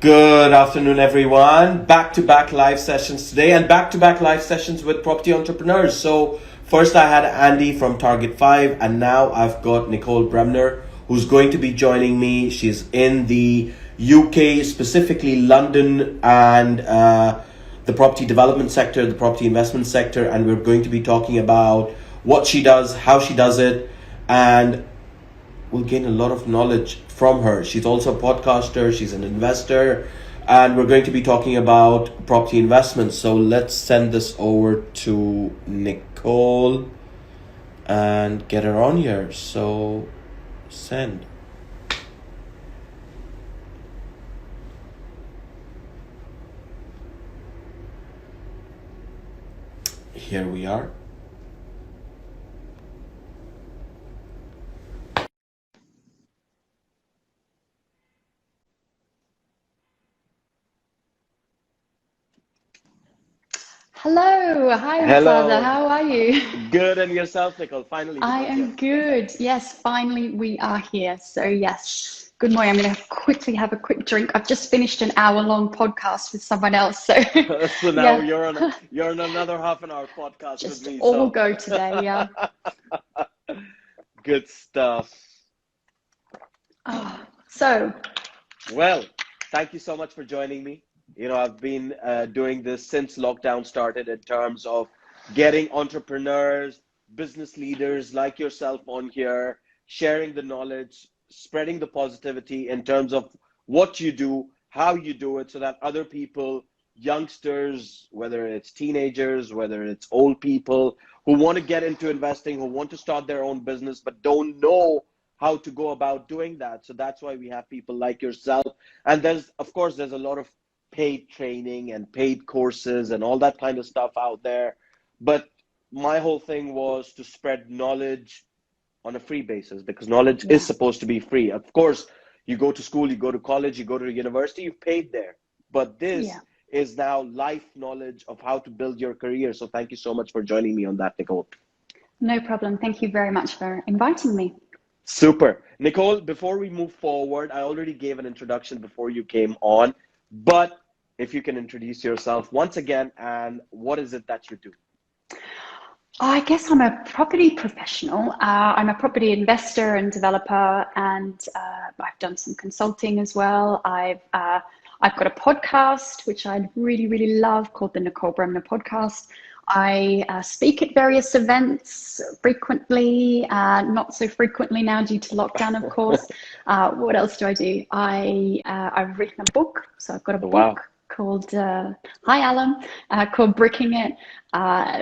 Good afternoon, everyone. Back-to-back live sessions today and back-to-back live sessions with property entrepreneurs. So first I had Andy from Target 5 and now I've got Nicole Bremner who's going to be joining me. She's in the UK, specifically London and the property development sector, the property investment sector, and we're going to be talking about what she does, how she does it, and we'll gain a lot of knowledge from her. She's also a podcaster, she's an investor, and we're going to be talking about property investments. So let's send this over to Nicole and get her on here. So send. Here we are. Hello, hi Hello. Murtaza, how are you? Good, and yourself, Nicole? Finally, we I got am good. Yes, finally we are here. So yes, good morning. I'm going to quickly have a quick drink. I've just finished an hour-long podcast with someone else. So here. So now yeah, you're on another half an hour podcast with just me. all So go today. Yeah. good stuff. So Well, thank you so much for joining me. I've been doing this since lockdown started in terms of getting entrepreneurs, business leaders like yourself on here, sharing the knowledge, spreading the positivity in terms of what you do, how you do it, so that other people, youngsters, whether it's teenagers, whether it's old people who want to get into investing, who want to start their own business, but don't know how to go about doing that. So that's why we have people like yourself. And there's a lot of paid training and paid courses and all that kind of stuff out there. But my whole thing was to spread knowledge on a free basis, because knowledge is yeah, supposed to be free. Of course, you go to school, you go to college, you go to university, you've paid there. But yeah, this is now life knowledge of how to build your career. So thank you so much for joining me on that, Nicole. no problem. Thank you very much for inviting me. Super. Nicole, before we move forward, I already gave an introduction before you came on, but if you can introduce yourself once again, and what is it that you do? I guess I'm a property professional. I'm a property investor and developer, and I've done some consulting as well. I've got a podcast which I really, really love called the Nicole Bremner Podcast. I speak at various events frequently, not so frequently now due to lockdown, of course. What else do I do? I've written a book, so I've got a Wow. book called Hi Alan, called Bricking It,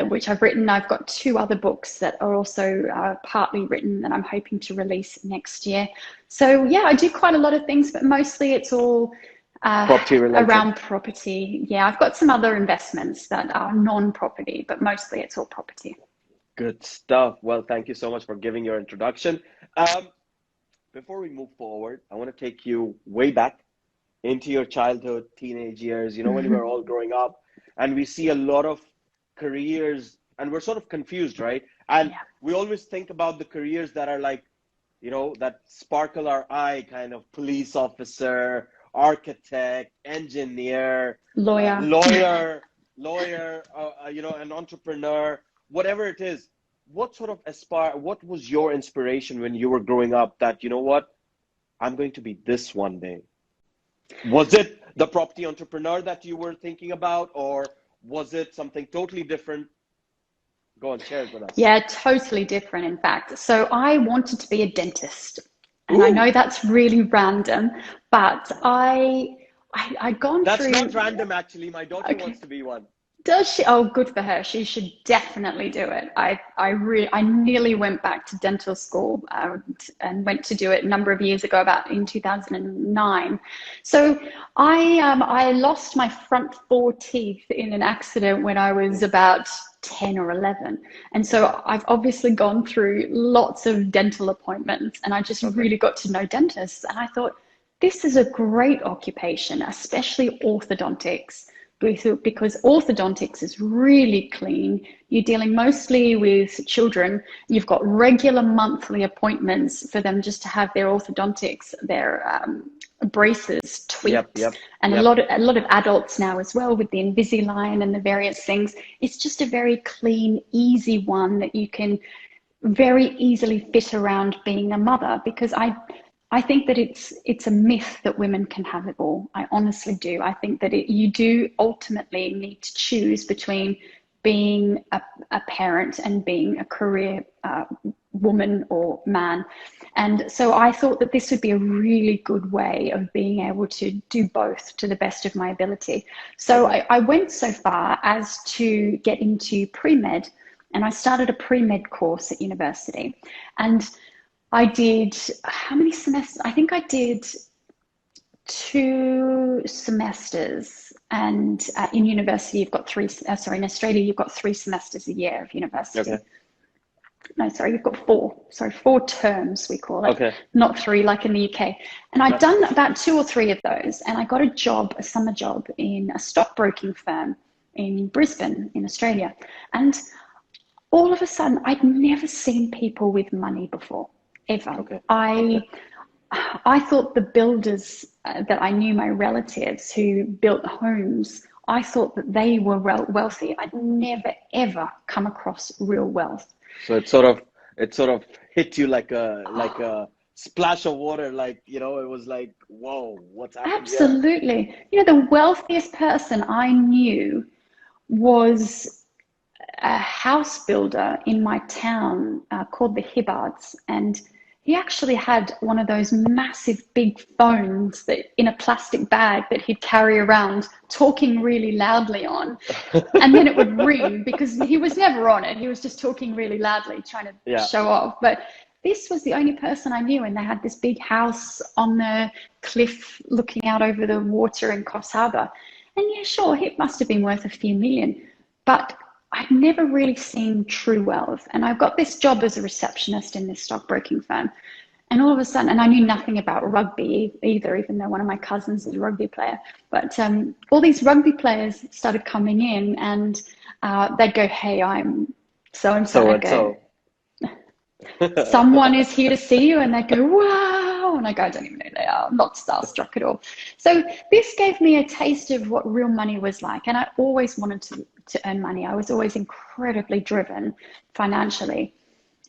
which I've written. I've got two other books that are also partly written that I'm hoping to release next year. So yeah, I do quite a lot of things, but mostly it's all Property related. around property. Yeah, I've got some other investments that are non-property, but mostly it's all property. Good stuff. Well, thank you so much for giving your introduction. Before we move forward, I want to take you way back into your childhood, teenage years, when we were all growing up, and we see a lot of careers and we're sort of confused, right? And Yeah. we always think about the careers that are like, that sparkle our eye, kind of police officer, architect, engineer, Lawyer. lawyer, an entrepreneur, whatever it is. What was your inspiration when you were growing up that, I'm going to be this one day? Was it the property entrepreneur that you were thinking about, or was it something totally different? Go on, share it with us. Yeah, totally different, in fact. So I wanted to be a dentist. And I Ooh, know that's really random, but I'd gone that's through. not random, actually. My daughter Okay. wants to be one. Does she? Oh, good for her. She should definitely do it. I nearly went back to dental school and went to do it a number of years ago, about in 2009. So I lost my front four teeth in an accident when I was about 10 or 11. And so I've obviously gone through lots of dental appointments, and I just Okay. really got to know dentists. And I thought, this is a great occupation, especially orthodontics, because orthodontics is really clean. You're dealing mostly with children. You've got regular monthly appointments for them just to have their orthodontics, their braces tweaked. And a lot of adults now as well with the Invisalign and the various things. It's just a very clean, easy one that you can very easily fit around being a mother, because I think that it's a myth that women can have it all. I honestly do. I think that you do ultimately need to choose between being a parent and being a career woman or man. And so I thought that this would be a really good way of being able to do both to the best of my ability. So I went so far as to get into pre-med, and I started a pre-med course at university. And I did, how many semesters? I think I did 2 semesters. And in university, you've got in Australia, you've got 3 semesters a year of university. No, sorry, you've got 4. Sorry, 4 terms, we call it. Not 3 like in the UK. And I'd done about 2 or 3 of those. And I got a summer job in a stockbroking firm in Brisbane, in Australia. And all of a sudden, I'd never seen people with money before. Ever. I thought the builders that I knew, my relatives who built homes, I thought that they were wealthy. I'd never ever come across real wealth. So it sort of hit you like a splash of water, like, you know, it was like, whoa, what's happening? Absolutely. You know, the wealthiest person I knew was a house builder in my town called the Hibbards, and he actually had one of those massive big phones that in a plastic bag that he'd carry around, talking really loudly on, and then it would ring because he was never on it. He was just talking really loudly, trying to show off. But this was the only person I knew, and they had this big house on the cliff looking out over the water in Coffs Harbour. And yeah, sure, it must have been worth a few million, but I'd never really seen true wealth. And I got this job as a receptionist in this stockbroking firm. And all of a sudden, and I knew nothing about rugby either, even though one of my cousins is a rugby player. But all these rugby players started coming in, and they'd go, "Hey, I'm so-and-so." I'd go, "Someone is here to see you." And they'd go, "Wow." And I go, "I don't even know who they are. I'm not starstruck at all." So this gave me a taste of what real money was like. And I always wanted to earn money. I was always incredibly driven financially.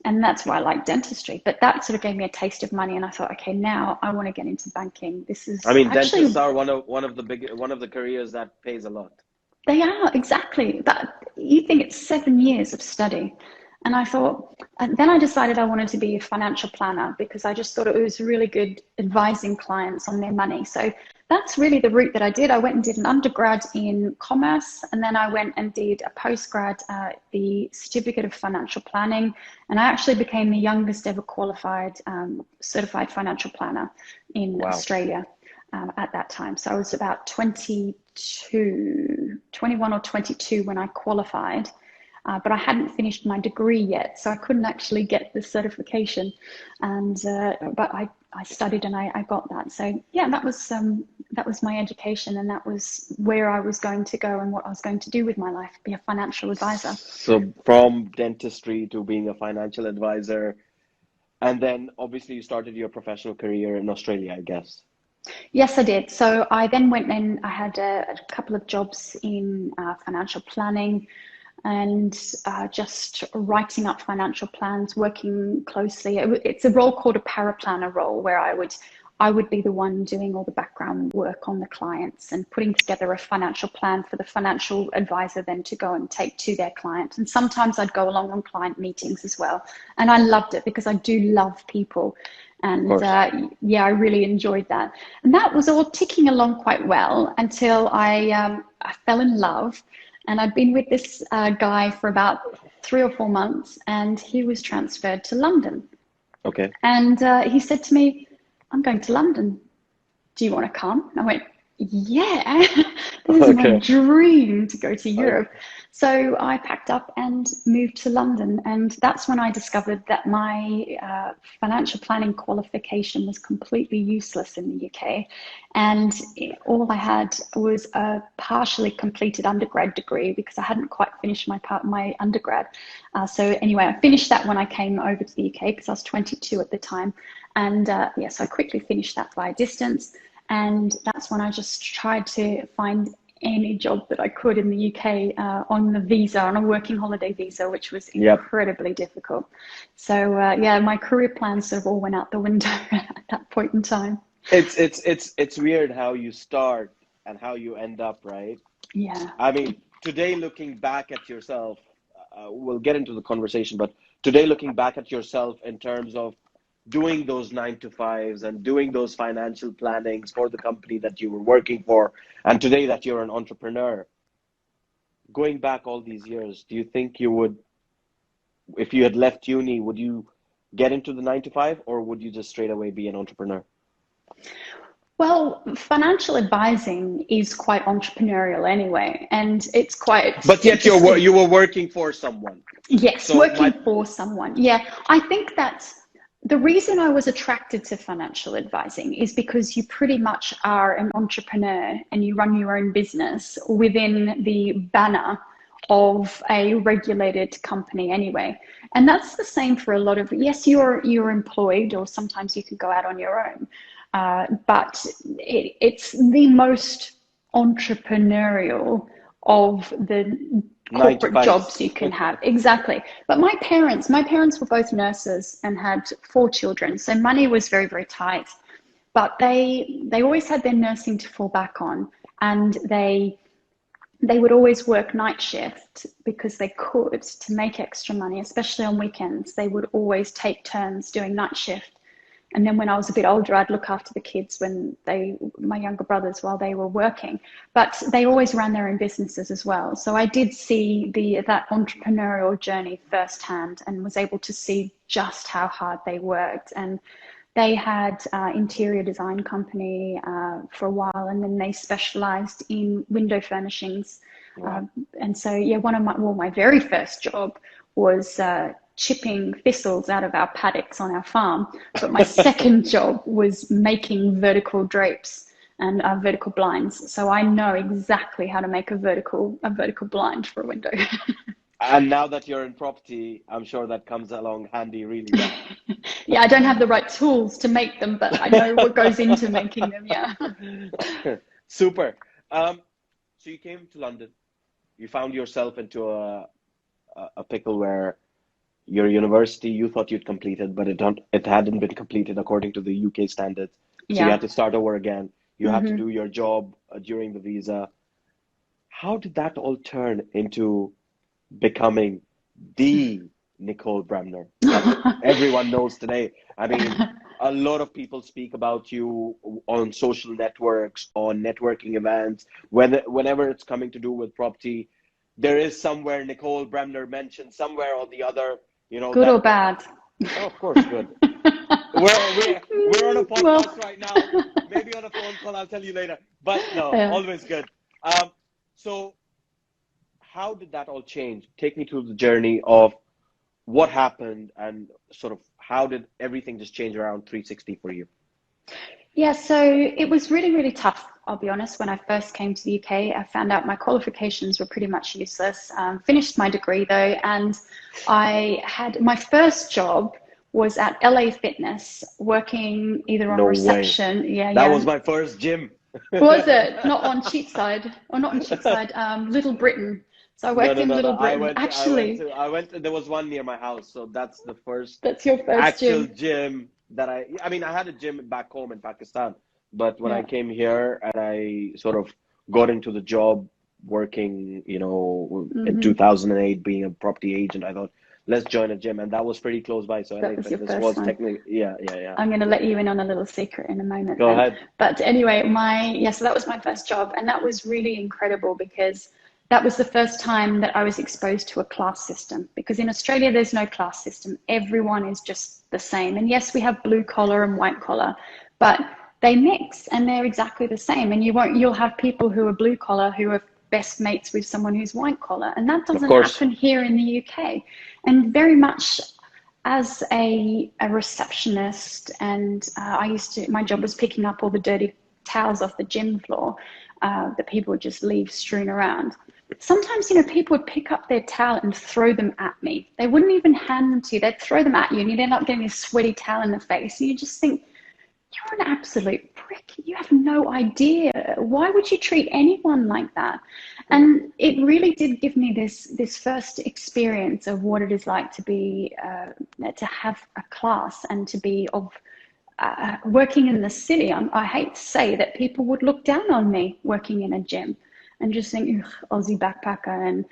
And that's why I like dentistry. But that sort of gave me a taste of money. And I thought, okay, now I want to get into banking. This is, I mean, dentists are one of the careers that pays a lot. They are, exactly. That you think it's 7 years of study. And I thought, and then I decided I wanted to be a financial planner because I just thought it was really good advising clients on their money. So that's really the route that I did. I went and did an undergrad in commerce, and then I went and did a postgrad, the certificate of financial planning. And I actually became the youngest ever qualified certified financial planner in Australia at that time. So I was about 21 or 22 when I qualified. But I hadn't finished my degree yet, so I couldn't actually get the certification. And but I studied and I got that. So yeah, that was my education, and that was where I was going to go and what I was going to do with my life, be a financial advisor. So from dentistry to being a financial advisor, and then obviously you started your professional career in Australia, I guess. Yes, I did. So I then went and I had a couple of jobs in financial planning, and just writing up financial plans, working closely. It's a role called a paraplanner role, where I would be the one doing all the background work on the clients and putting together a financial plan for the financial advisor then to go and take to their client. And sometimes I'd go along on client meetings as well. And I loved it because I do love people. And yeah, I really enjoyed that. And that was all ticking along quite well until I fell in love. And I'd been with this guy for about 3 or 4 months, and he was transferred to London. Okay. And he said to me, "I'm going to London. Do you want to come?" And I went, "Yeah, this is my dream to go to Europe." So I packed up and moved to London, and that's when I discovered that my financial planning qualification was completely useless in the UK. And all I had was a partially completed undergrad degree because I hadn't quite finished my undergrad. So anyway, I finished that when I came over to the UK because I was 22 at the time. And yes, I quickly finished that via distance. And that's when I just tried to find any job that I could in the UK on the visa, on a working holiday visa, which was incredibly difficult. So yeah, my career plans sort of all went out the window at that point in time. It's weird how you start and how you end up, right? Yeah. I mean, today looking back at yourself, we'll get into the conversation, but today looking back at yourself in terms of doing those 9 to 5s and doing those financial plannings for the company that you were working for, and today that you're an entrepreneur, going back all these years, do you think you would, if you had left uni, would you get into the 9 to 5, or would you just straight away be an entrepreneur? Well, financial advising is quite entrepreneurial anyway, and it's quite But yet interesting. you were working for someone. Yes, So working for someone. Yeah, I think that's the reason I was attracted to financial advising is because you pretty much are an entrepreneur and you run your own business within the banner of a regulated company anyway. And that's the same for a lot of, yes, you're employed, or sometimes you can go out on your own. But it's the most entrepreneurial of the corporate 9 to 5. jobs you can have. Exactly. But my parents were both nurses and had 4 children. So money was very, very tight. But they always had their nursing to fall back on. And they would always work night shift because they could, to make extra money, especially on weekends. They would always take turns doing night shift. And then when I was a bit older, I'd look after the kids when my younger brothers, while they were working. But they always ran their own businesses as well. So I did see that entrepreneurial journey firsthand and was able to see just how hard they worked. And they had interior design company for a while, and then they specialized in window furnishings. Wow. And so, yeah, my very first job was chipping thistles out of our paddocks on our farm. But my second job was making vertical drapes and vertical blinds. So I know exactly how to make a vertical blind for a window. And now that you're in property, I'm sure that comes along handy really well. Yeah, I don't have the right tools to make them, but I know what goes into making them. Yeah. Super. So you came to London. You found yourself into a pickle where your university you thought you'd completed, but it hadn't been completed according to the UK standards. So you had to start over again. You had to do your job during the visa. How did that all turn into becoming the Nicole Bremner that everyone knows today? I mean, a lot of people speak about you on social networks, on networking events. Whenever it's coming to do with property, there is somewhere Nicole Bremner mentioned somewhere or the other. You know, Good or bad? Oh, of course, good. We're on a podcast Well, right now. Maybe on a phone call, I'll tell you later. But no, yeah. always good. So how did that all change? Take me through the journey of what happened and sort of how did everything just change around 360 for you? Yeah, so it was really, really tough, I'll be honest. When I first came to the UK, I found out my qualifications were pretty much useless. Finished my degree though, and I had my first job was at LA Fitness, working either on No way. reception. Yeah, That yeah. was my first gym. Was it? Not on Cheapside, or not on Cheapside, Little Britain. So I worked in No. Little Britain. Actually, There was one near my house. So that's the first that's your first actual gym. gym that I mean, I had a gym back home in Pakistan, but when I Yeah. came here and I sort of got into the job working, you know, in 2008, being a property agent, I thought, let's join a gym. And that was pretty close by. So That LA was your Fitness first was one. technically, yeah. I'm going to let you in on a little secret in a moment Go then. ahead. But anyway, so that was my first job, and that was really incredible because that was the first time that I was exposed to a class system. Because in Australia, there's no class system. Everyone is just the same. And yes, we have blue collar and white collar, but they mix and they're exactly the same. And you'll have people who are blue collar who are best mates with someone who's white collar, and that Of doesn't course. happen here in the UK. And very much as a receptionist, and my job was picking up all the dirty towels off the gym floor that people would just leave strewn around. Sometimes, people would pick up their towel and throw them at me. They wouldn't even hand them to you. They'd throw them at you, and you'd end up getting a sweaty towel in the face. And you just think, you're an absolute prick. You have no idea. Why would you treat anyone like that? And it really did give me this first experience of what it is like to be, to have a class and to be working in the city. I hate to say that people would look down on me working in a gym and just think, Aussie backpacker. And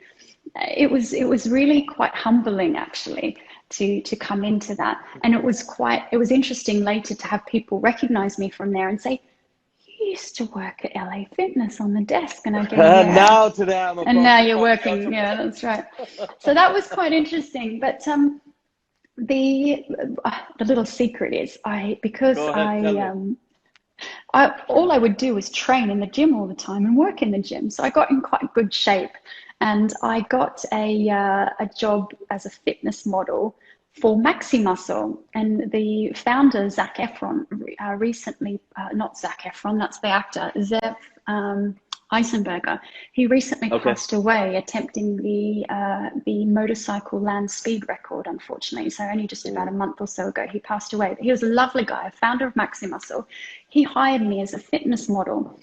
it was really quite humbling, actually, to come into that. And it was interesting later to have people recognize me from there and say, you used to work at LA Fitness on the desk. And I go, yeah. Now today I'm a And now you're property working. Yeah, entrepreneur. that's right. So that was quite interesting. But the little secret is Go ahead, tell me. all I would do was train in the gym all the time and work in the gym. So I got in quite good shape, and I got a job as a fitness model for Maxi Muscle. And the founder, Zac Efron, recently, not Zac Efron, that's the actor, Zev Eisenberger. He recently passed away attempting the motorcycle land speed record, unfortunately. So only just about a month or so ago, he passed away. But he was a lovely guy, a founder of Maxi Muscle. He hired me as a fitness model.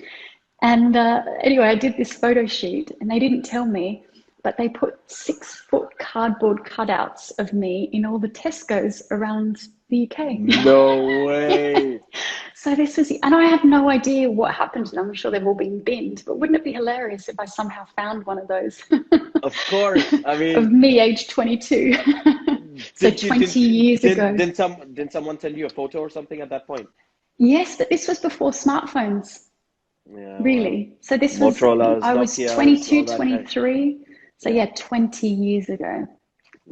And anyway, I did this photo shoot, and they didn't tell me, but they put 6-foot cardboard cutouts of me in all the Tesco's around the UK. No way. So and I have no idea what happened to them. I'm sure they've all been binned, but wouldn't it be hilarious if I somehow found one of those? Of course. I mean, of me, age 22. So 20 years ago. Didn't someone send you a photo or something at that point? Yes, but this was before smartphones. Yeah, really. wow. So this Motorola's, I was Nokia's, 22, all that kind. 23. So yeah, 20 years ago.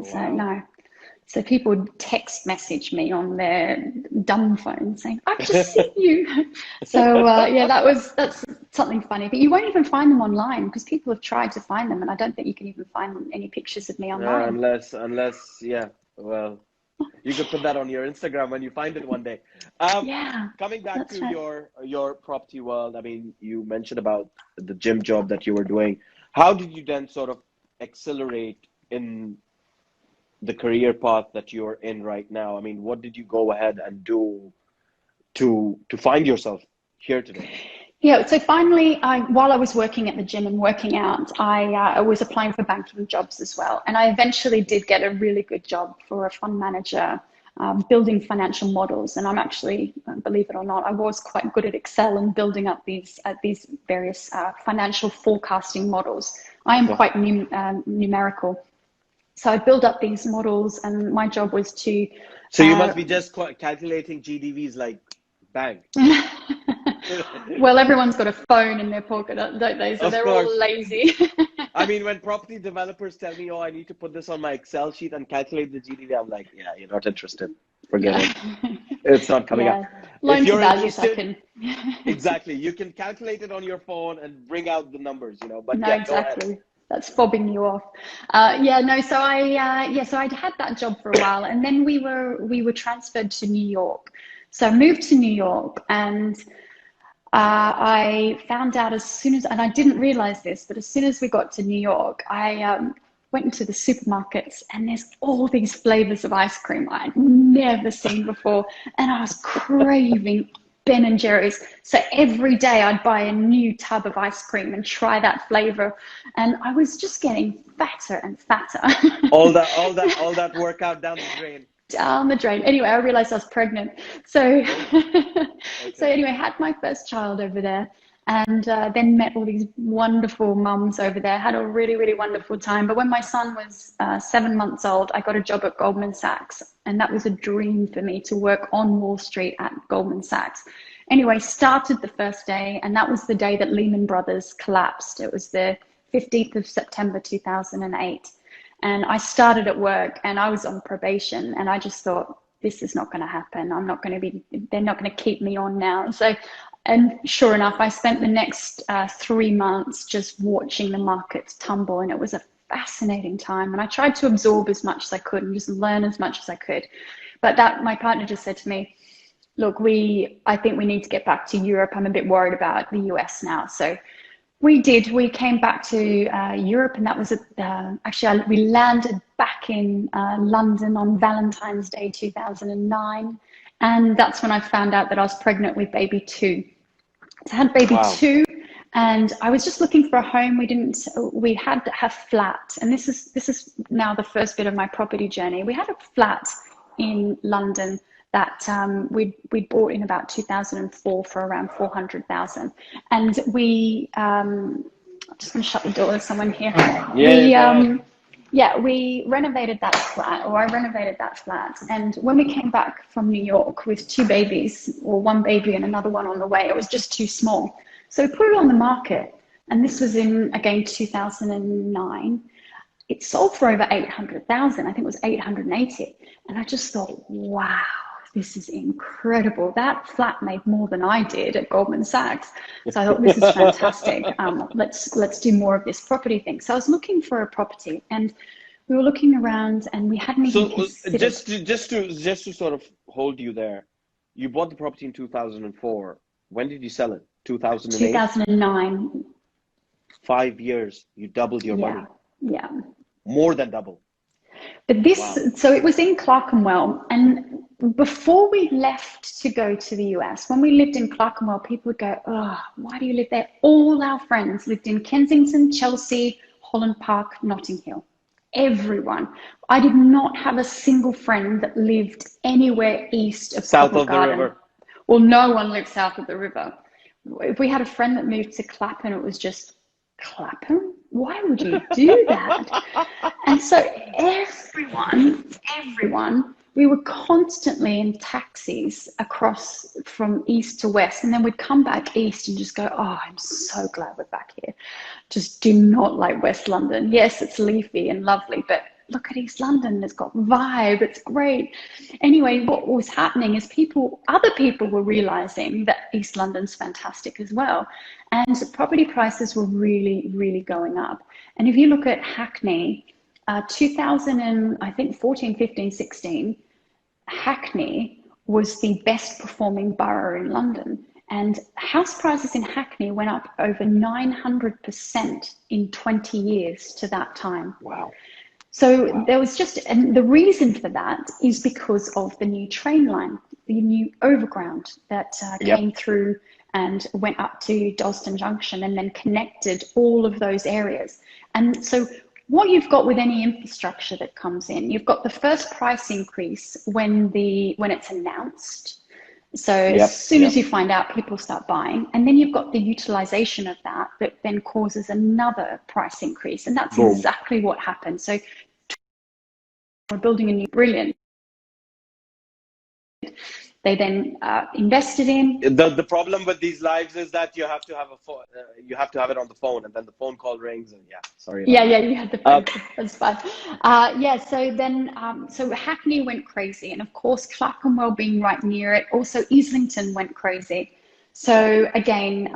So Wow. no. So people would text message me on their dumb phone saying, I've just seen you. So yeah, that's something funny. But you won't even find them online, because people have tried to find them, and I don't think you can even find any pictures of me online. Unless, yeah, well, you could put that on your Instagram when you find it one day. Yeah, Coming back that's to right. your property world, I mean, you mentioned about the gym job that you were doing. How did you then sort of accelerate in the career path that you're in right now? I mean, what did you go ahead and do to find yourself here today? Yeah, so finally, while I was working at the gym and working out, I was applying for banking jobs as well. And I eventually did get a really good job for a fund manager, building financial models. And I'm actually, believe it or not, I was quite good at Excel and building up these various financial forecasting models. I am quite numerical. So I build up these models, and my job was to... So you must be just calculating GDVs like bang. Well, everyone's got a phone in their pocket, don't they? So they're all lazy. I mean, when property developers tell me, oh, I need to put this on my Excel sheet and calculate the GDV, I'm like, yeah, you're not interested. Forget it. It's not coming up. Loan If to you're values, interested, exactly. You can calculate it on your phone and bring out the numbers, but no, yeah, exactly. That's fobbing you off. So I'd had that job for a while, and then we were transferred to New York. So I moved to New York, and I found out and I didn't realize this, but as soon as we got to New York, I went into the supermarkets, and there's all these flavors of ice cream I'd never seen before, and I was craving Ben and Jerry's. So every day I'd buy a new tub of ice cream and try that flavor, and I was just getting fatter and fatter. all that workout down the drain. Down the drain. Anyway, I realized I was pregnant. So, so anyway, had my first child over there, and then met all these wonderful mums over there. Had a really, really wonderful time. But when my son was 7 months old, I got a job at Goldman Sachs, and that was a dream for me to work on Wall Street at Goldman Sachs. Anyway, started the first day, and that was the day that Lehman Brothers collapsed. It was the 15th of September 2008. And I started at work, and I was on probation, and I just thought, this is not going to happen. They're not going to keep me on now. So And sure enough, I spent the next 3 months just watching the markets tumble, and it was a fascinating time. And I tried to absorb as much as I could and just learn as much as I could. But my partner just said to me, look, I think we need to get back to Europe. I'm a bit worried about the US now. So we did. We came back to Europe, and that was we landed back in London on Valentine's Day 2009. And that's when I found out that I was pregnant with baby 2. So I had baby Wow. 2, and I was just looking for a home. We had a flat, and this is now the first bit of my property journey. We had a flat in London that we bought in about 2004 for around 400,000, and I'm just going to shut the door. There's someone here. We renovated that flat, or I renovated that flat. And when we came back from New York with 2 babies, or 1 baby and another one on the way, it was just too small. So we put it on the market, and this was in, again, 2009. It sold for over 800,000. I think it was 880. And I just thought, wow, this is incredible. That flat made more than I did at Goldman Sachs. So I thought, this is fantastic. Let's do more of this property thing. So I was looking for a property, and we were looking around, and we hadn't even considered. Just to sort of hold you there, you bought the property in 2004. When did you sell it? 2008? 2009. 5 years, you doubled your money. Yeah. More than double. But so it was in Clerkenwell, and before we left to go to the US, when we lived in Clerkenwell, people would go, oh, why do you live there? All our friends lived in Kensington, Chelsea, Holland Park, Notting Hill. Everyone. I did not have a single friend that lived anywhere east of South Covent of the Garden. river. Well, no one lived south of the river. If we had a friend that moved to Clapham, it was just, Clapham? Why would you do that? And so everyone, we were constantly in taxis across from east to west, and then we'd come back east and just go, oh, I'm so glad we're back here. Just do not like West London. Yes, it's leafy and lovely, but look at East London, it's got vibe, it's great. Anyway, what was happening is other people were realizing that East London's fantastic as well. And property prices were really, really going up. And if you look at Hackney, 2000 and I think 14, 15, 16, Hackney was the best performing borough in London. And house prices in Hackney went up over 900% in 20 years to that time. Wow. So there was and the reason for that is because of the new train line, the new overground that came through and went up to Dalston Junction and then connected all of those areas. And so what you've got with any infrastructure that comes in, you've got the first price increase when it's announced. So as soon as you find out, people start buying. And then you've got the utilization of that then causes another price increase. And that's exactly what happened. So we're building a new brilliant. They then invested in. The problem with these lives is that you have to have you have to have it on the phone, and then the phone call rings, and sorry. You had the phone. That's fine. So then, so Hackney went crazy, and of course, Clerkenwell being right near it, also Islington went crazy. So again,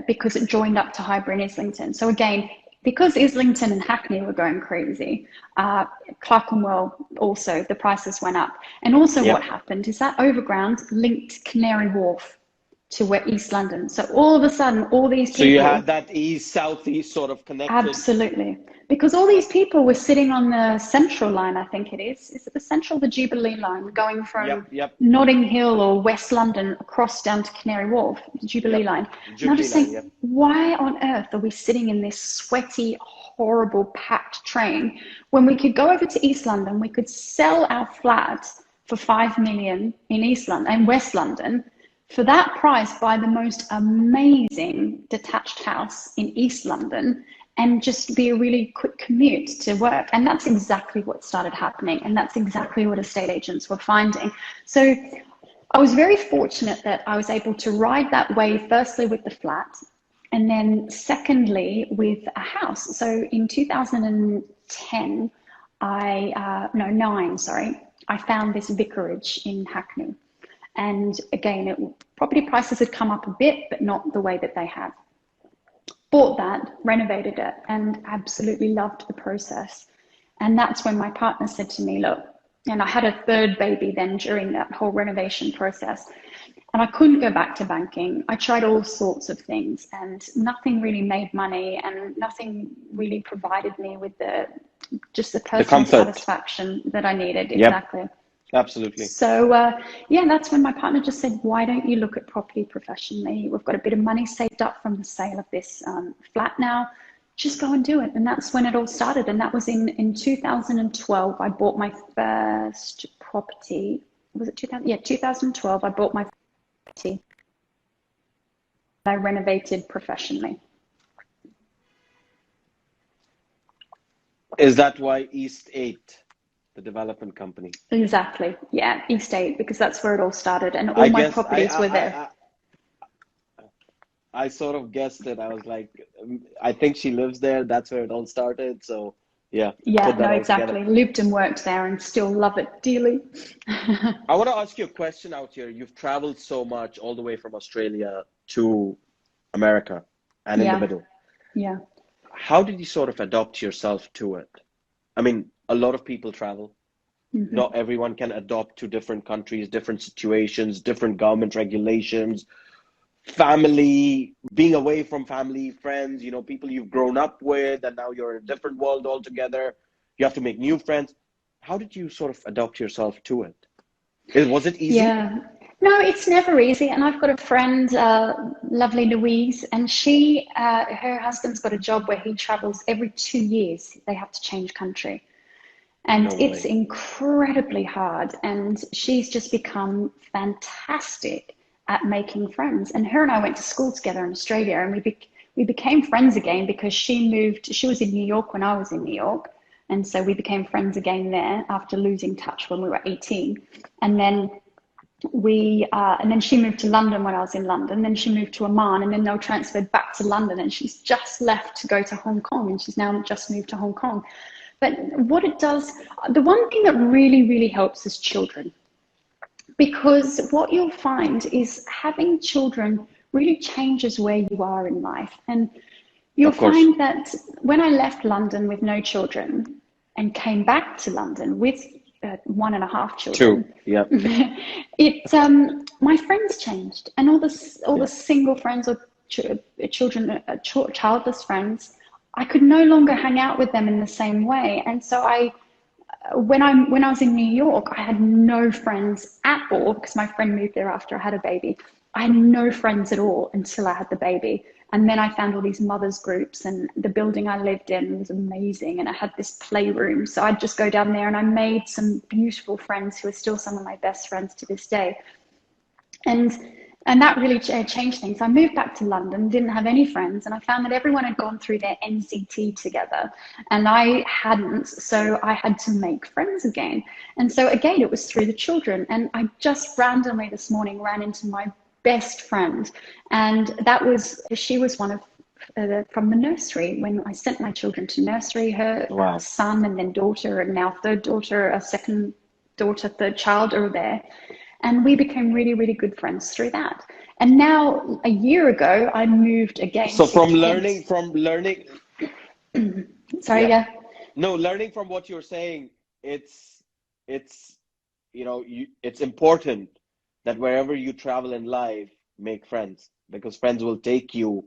because it joined up to Highbury and Islington. So again, because Islington and Hackney were going crazy, Clerkenwell also, the prices went up. And also what happened is that overground linked Canary Wharf to where East London. So all of a sudden, all these people... So you had that east-southeast sort of connected... Absolutely. Because all these people were sitting on the Central line, I think it is. Is it the Central, the Jubilee line, going from Notting Hill or West London across down to Canary Wharf, the Jubilee line. And I'm just saying, why on earth are we sitting in this sweaty, horrible, packed train when we could go over to East London, we could sell our flat for 5 million in East London and West London, for that price, buy the most amazing detached house in East London and just be a really quick commute to work. And that's exactly what started happening. And that's exactly what estate agents were finding. So I was very fortunate that I was able to ride that wave, firstly with the flat, and then secondly with a house. So in 2010, I found this vicarage in Hackney. And again, property prices had come up a bit, but not the way that they have. Bought that, renovated it, and absolutely loved the process. And that's when my partner said to me, look, and I had a third baby then during that whole renovation process, and I couldn't go back to banking. I tried all sorts of things, and nothing really made money, and nothing really provided me with just the The personal comfort. satisfaction that I needed. Yep. Exactly. Absolutely. So yeah, that's when my partner just said, why don't you look at property professionally? We've got a bit of money saved up from the sale of this flat now. Just go and do it. And that's when it all started. And that was in 2012. I bought my first property. Was it 2000? Yeah, 2012. I bought my property. I renovated professionally. Is that why East 8, the development company? Exactly. Yeah, East 8, because that's where it all started. And all my properties were there. I sort of guessed it. I was like, I think she lives there. That's where it all started. So yeah, Yeah, put that no, all together. exactly. Lived and worked there and still love it dearly. I want to ask you a question out here. You've traveled so much all the way from Australia to America and in the Yeah, middle. yeah. How did you sort of adapt yourself to it? I mean, a lot of people travel. Mm-hmm. Not everyone can adapt to different countries, different situations, different government regulations, family, being away from family, friends, you know, people you've grown up with, and now you're in a different world altogether. You have to make new friends. How did you sort of adapt yourself to it? Was it easy? Yeah. No, it's never easy. And I've got a friend, lovely Louise, and her husband's got a job where he travels every 2 years. They have to change country. And No it's way. incredibly hard. And she's just become fantastic at making friends. And her and I went to school together in Australia, and we became friends again because she was in New York when I was in New York. And so we became friends again there after losing touch when we were 18. And then and then she moved to London when I was in London. Then she moved to Oman, and then they were transferred back to London. And she's just left to go to Hong Kong, and she's now just moved to Hong Kong. But what it does, the one thing that really, really helps is children. Because what you'll find is having children really changes where you are in life. And you'll Of course. find that when I left London with no children and came back to London with 1.5 children, True. Yeah. my friends changed, and all the single friends or children, childless friends, I could no longer hang out with them in the same way. And so when I was in New York, I had no friends at all because my friend moved there after I had a baby. I had no friends at all until I had the baby. And then I found all these mothers groups, and the building I lived in was amazing. And I had this playroom. So I'd just go down there, and I made some beautiful friends who are still some of my best friends to this day. And that really changed things. I moved back to London, didn't have any friends, and I found that everyone had gone through their NCT together, and I hadn't, so I had to make friends again. And so again, it was through the children. And I just randomly this morning ran into my best friend, and she was one of from the nursery when I sent my children to nursery. Her Wow. son and then daughter, and now third daughter, a second daughter, third child are there. And we became really, really good friends through that. And now, a year ago, I moved again. So to Kent. Sorry, yeah. No, learning from what you're saying, it's it's important that wherever you travel in life, make friends, because friends will take you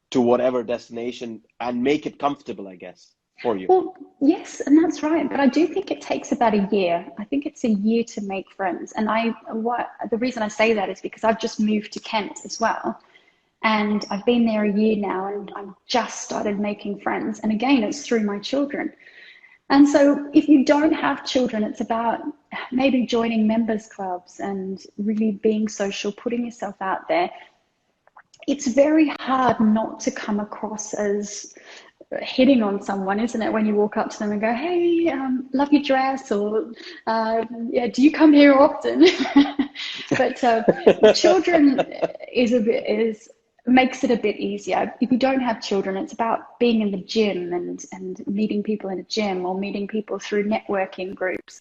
to whatever destination and make it comfortable, I guess, for you. Well, yes, and that's right. But I do think it takes about a year. I think it's a year to make friends. And the reason I say that is because I've just moved to Kent as well. And I've been there a year now, and I've just started making friends. And again, it's through my children. And so if you don't have children, it's about maybe joining members clubs and really being social, putting yourself out there. It's very hard not to come across as hitting on someone, isn't it? When you walk up to them and go, "Hey, love your dress," or "Yeah, do you come here often?" But children makes it a bit easier. If you don't have children, it's about being in the gym and meeting people in a gym, or meeting people through networking groups.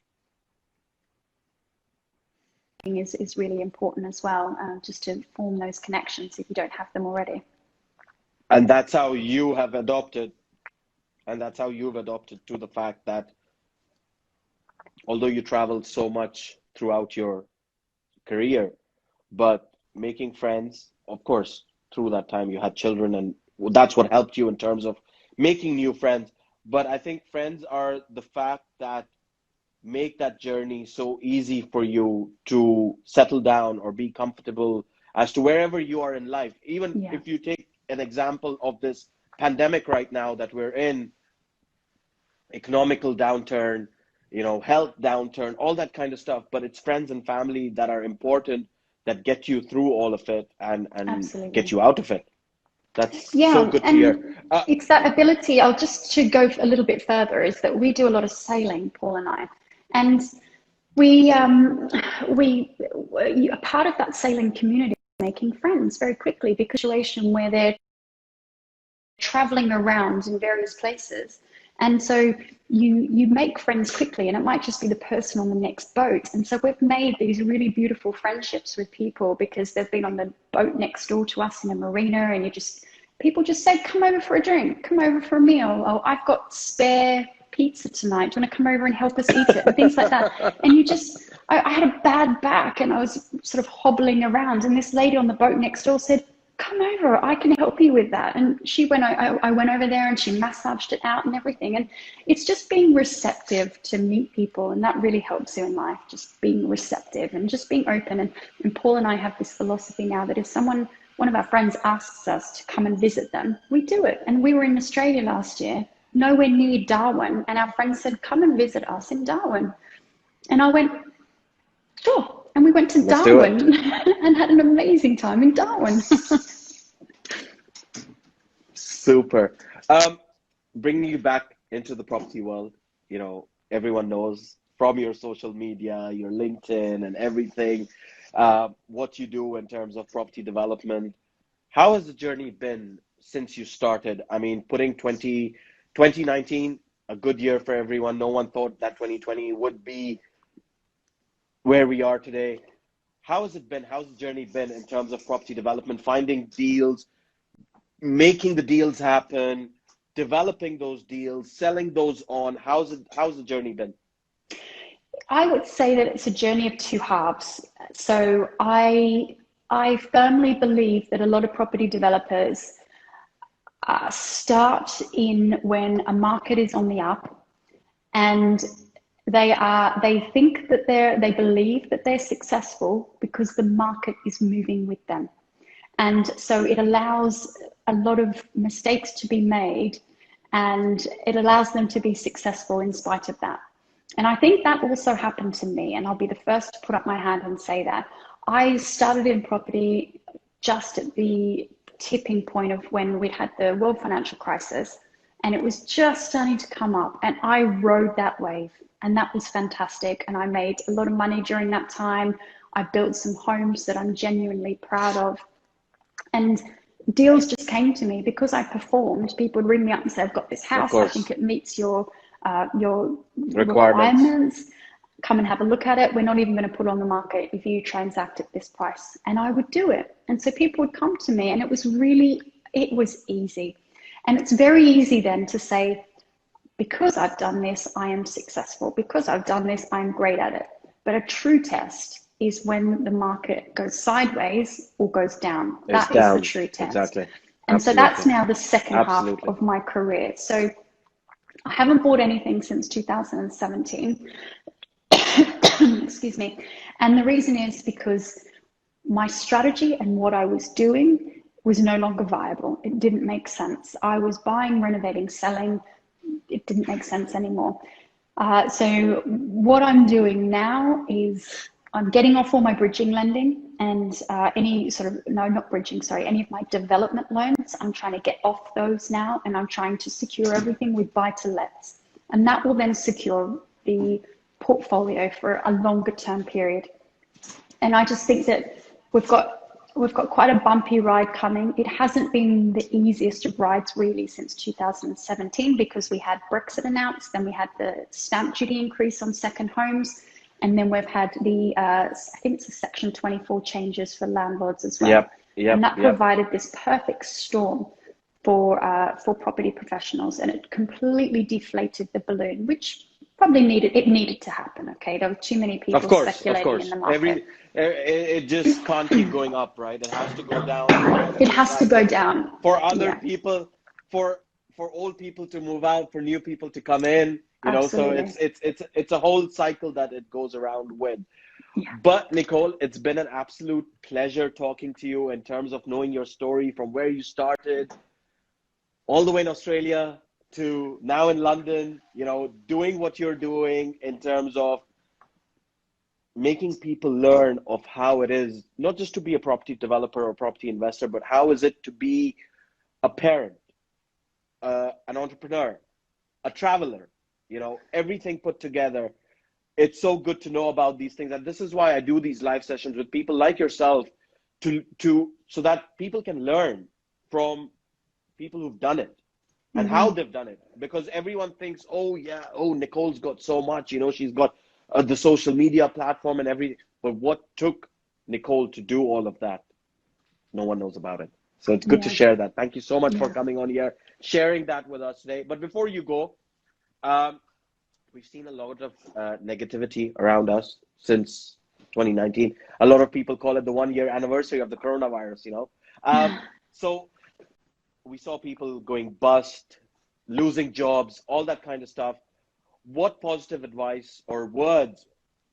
is really important as well, just to form those connections if you don't have them already. And that's how you have adopted, and that's how you've adopted to the fact that although you traveled so much throughout your career, but making friends, of course, through that time you had children, and that's what helped you in terms of making new friends. But I think friends are the fact that make that journey so easy for you to settle down or be comfortable as to wherever you are in life. Even Yeah, if you take an example of this pandemic right now that we're in, economical downturn, health downturn, all that kind of stuff. But it's friends and family that are important, that get you through all of it and get absolutely. you out of it. That's so Yeah, good to hear. and it's that ability. I'll just to go a little bit further, is that we do a lot of sailing, Paul and I, and we a part of that sailing community is making friends very quickly, because situation where they're traveling around in various places, and so you make friends quickly, and it might just be the person on the next boat. And so we've made these really beautiful friendships with people because they've been on the boat next door to us in a marina, and people just say, come over for a drink, come over for a meal. Oh, I've got spare pizza tonight, do you want to come over and help us eat it, and things like that. And I had a bad back and I was sort of hobbling around, and this lady on the boat next door said, come over, I can help you with that. And I went over there and she massaged it out and everything. And it's just being receptive to meet people, and that really helps you in life, just being receptive and just being open. And Paul and I have this philosophy now that if one of our friends asks us to come and visit them, we do it. And we were in Australia last year, nowhere near Darwin, and our friend said, come and visit us in Darwin. And I went, sure. And we went to Let's do it. Darwin and had an amazing time in Darwin. Super. Bringing you back into the property world, everyone knows from your social media, your LinkedIn and everything, what you do in terms of property development. How has the journey been since you started? I mean, putting 2019, a good year for everyone. No one thought that 2020 would be where we are today. How has it been? How's the journey been in terms of property development, finding deals, making the deals happen, developing those deals, selling those on? How's the journey been? I would say that it's a journey of two halves. So I firmly believe that a lot of property developers start in when a market is on the up, and they think that they believe that they're successful because the market is moving with them. And so it allows a lot of mistakes to be made, and it allows them to be successful in spite of that. And I think that also happened to me, and I'll be the first to put up my hand and say that. I started in property just at the tipping point of when we had the world financial crisis, and it was just starting to come up, and I rode that wave, and that was fantastic. And I made a lot of money during that time. I built some homes that I'm genuinely proud of, and deals just came to me because I performed. People would ring me up and say, I've got this Of house, I think course. it meets your Requirements. requirements. Come and have a look at it. We're not even going to put it on the market if you transact at this price. And I would do it. And so people would come to me, and it was easy. And it's very easy then to say, because I've done this, I am successful. Because I've done this, I'm great at it. But a true test is when the market goes sideways or goes down. It's That is the down. true test. Exactly. And so that's Absolutely. now the second half Absolutely. of my career. So I haven't bought anything since 2017. Excuse me. And the reason is because my strategy and what I was doing was no longer viable. It didn't make sense. I was buying, renovating, selling. It didn't make sense anymore. So what I'm doing now is I'm getting off all my bridging lending and any of my development loans. I'm trying to get off those now, and I'm trying to secure everything with buy-to-lets. And that will then secure the portfolio for a longer term period. And I just think that we've got quite a bumpy ride coming. It hasn't been the easiest of rides really since 2017, because we had Brexit announced, then we had the stamp duty increase on second homes. And then we've had the, I think it's the Section 24 changes for landlords as well. Yep, yep, And that yep. provided this perfect storm for property professionals, and it completely deflated the balloon, which probably needed to happen. Okay, there were too many people Of speculating in course. the market. It just can't keep going up, right? It has to go down for a It different has to go cycle, down. for other Yeah, people, for old people to move out, for new people to come in, you know. So absolutely. it's a whole cycle that it goes around with. Yeah. But Nicole, it's been an absolute pleasure talking to you in terms of knowing your story from where you started all the way in Australia to now in London, you know, doing what you're doing in terms of making people learn of how it is not just to be a property developer or property investor, but how is it to be a parent, an entrepreneur, a traveler, you know, everything put together. It's so good to know about these things, and this is why I do these live sessions with people like yourself to so that people can learn from people who've done it and how Mm-hmm. they've done it, because everyone thinks, oh yeah, oh, Nicole's got so much, you know, she's got the social media platform and everything, but what took Nicole to do all of that, no one knows about it. So it's good to Yeah. share that. Thank you so much for Yeah. coming on here, sharing that with us today. But before you go, um, we've seen a lot of negativity around us since 2019. A lot of people call it the 1 year anniversary of the coronavirus, you know. So we saw people going bust, losing jobs, all that kind of stuff. What positive advice or words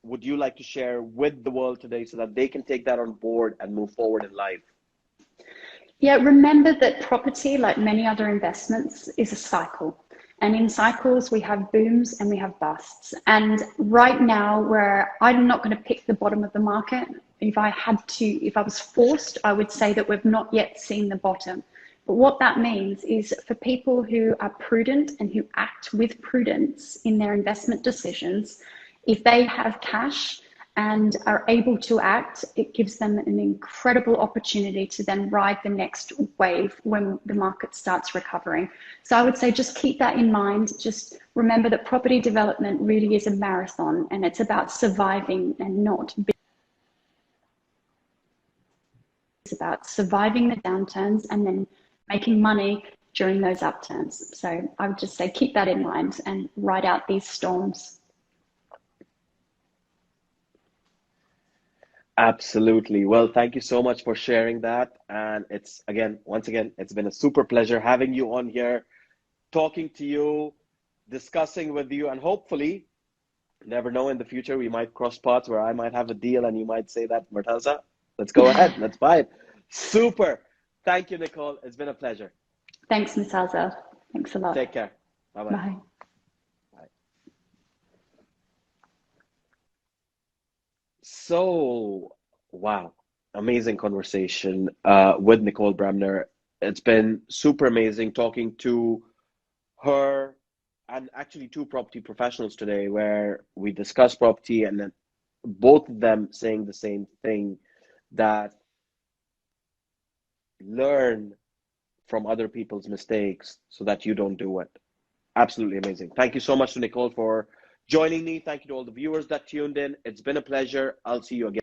would you like to share with the world today so that they can take that on board and move forward in life? Yeah, remember that property, like many other investments, is a cycle. And in cycles, we have booms and we have busts. And right now, where I'm not going to pick the bottom of the market, if I was forced, I would say that we've not yet seen the bottom. But what that means is for people who are prudent and who act with prudence in their investment decisions, if they have cash and are able to act, it gives them an incredible opportunity to then ride the next wave when the market starts recovering. So I would say just keep that in mind. Just remember that property development really is a marathon, and it's about surviving and not being. It's about surviving the downturns and then making money during those upturns. So I would just say keep that in mind and ride out these storms. Absolutely. Well, thank you so much for sharing that. And it's once again, it's been a super pleasure having you on here, talking to you, discussing with you, and hopefully, never know, in the future, we might cross paths where I might have a deal and you might say that, Murtaza, let's go ahead, let's buy it. Super. Thank you, Nicole. It's been a pleasure. Thanks, Ms. Azar. Thanks a lot. Take care. Bye-bye. Bye. Bye. So, wow, amazing conversation with Nicole Bremner. It's been super amazing talking to her and actually two property professionals today, where we discussed property and then both of them saying the same thing, that learn from other people's mistakes so that you don't do it. Absolutely amazing. Thank you so much to Nicole for joining me. Thank you to all the viewers that tuned in. It's been a pleasure. I'll see you again.